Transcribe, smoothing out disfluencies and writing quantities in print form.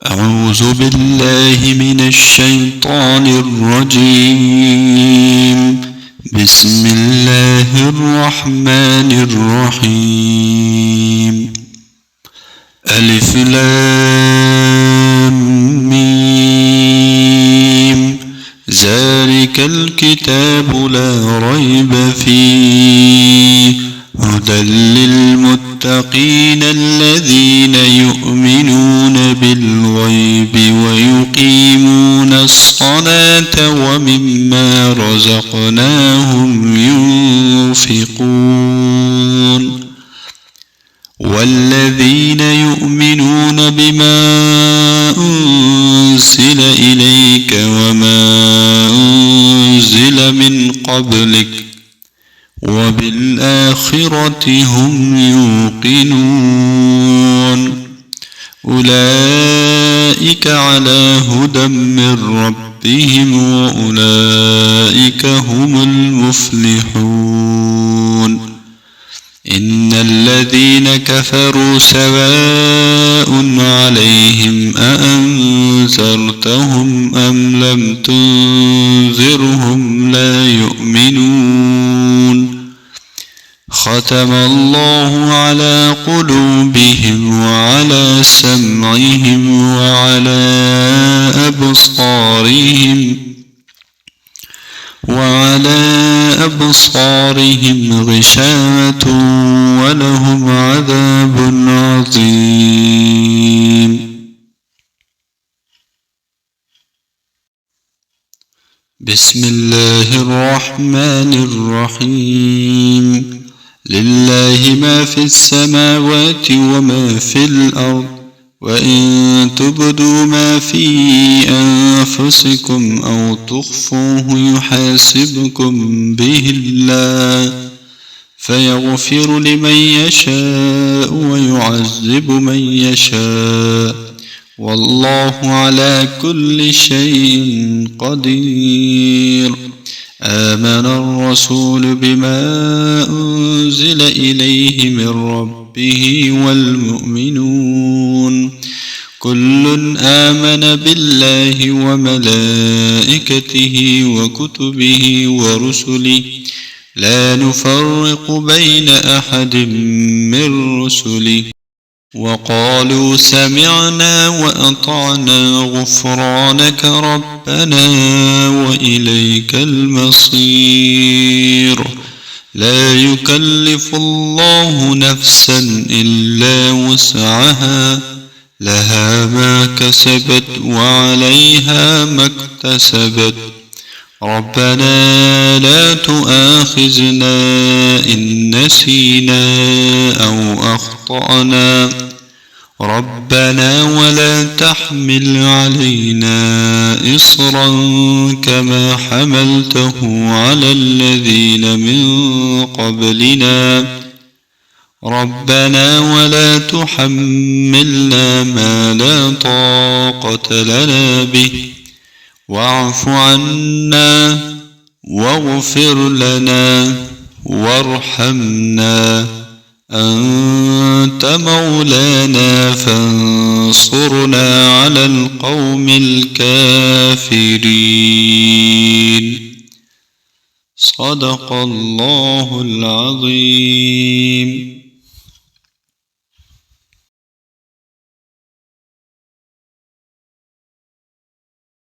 أعوذ بالله من الشيطان الرجيم. بسم الله الرحمن الرحيم. ألف لام ميم. ذلك الكتاب لا ريب فيه هدى للمتقين الذين يؤمنون بالغيب ويقيمون الصلاة ومما رزقناهم ينفقون. والذين يؤمنون بما أنزل إليك وما أنزل من قبلك وبالآخرة هم يوقنون. أولئك على هدى من ربهم وأولئك هم المفلحون. إن الذين كفروا سواء عليهم أأنذرتهم أم لم تنذرهم لا يؤمنون. ختم الله على قلوبهم وعلى سمعهم وعلى أبصارهم غشاوة ولهم عذاب عظيم. بسم الله الرحمن الرحيم. لله ما في السماوات وما في الأرض وإن تبدوا ما في أنفسكم أو تخفوه يحاسبكم به الله فيغفر لمن يشاء ويعذب من يشاء والله على كل شيء قدير. آمن الرسول بما أنزل إليه من ربه والمؤمنون كل آمن بالله وملائكته وكتبه ورسله لا نفرق بين أحد من رسله وقالوا سمعنا وأطعنا غفرانك ربنا وإليك المصير. لا يكلف الله نفسا إلا وسعها لها ما كسبت وعليها ما اكتسبت. ربنا لا تؤاخذنا إن نسينا أو أخطأنا ربنا ولا تحمل علينا إصرا كما حملته على الذين من قبلنا ربنا ولا تحملنا ما لا طاقة لنا به واعف عنا واغفر لنا وارحمنا أنت مولانا فانصرنا على القوم الكافرين. صدق الله العظيم.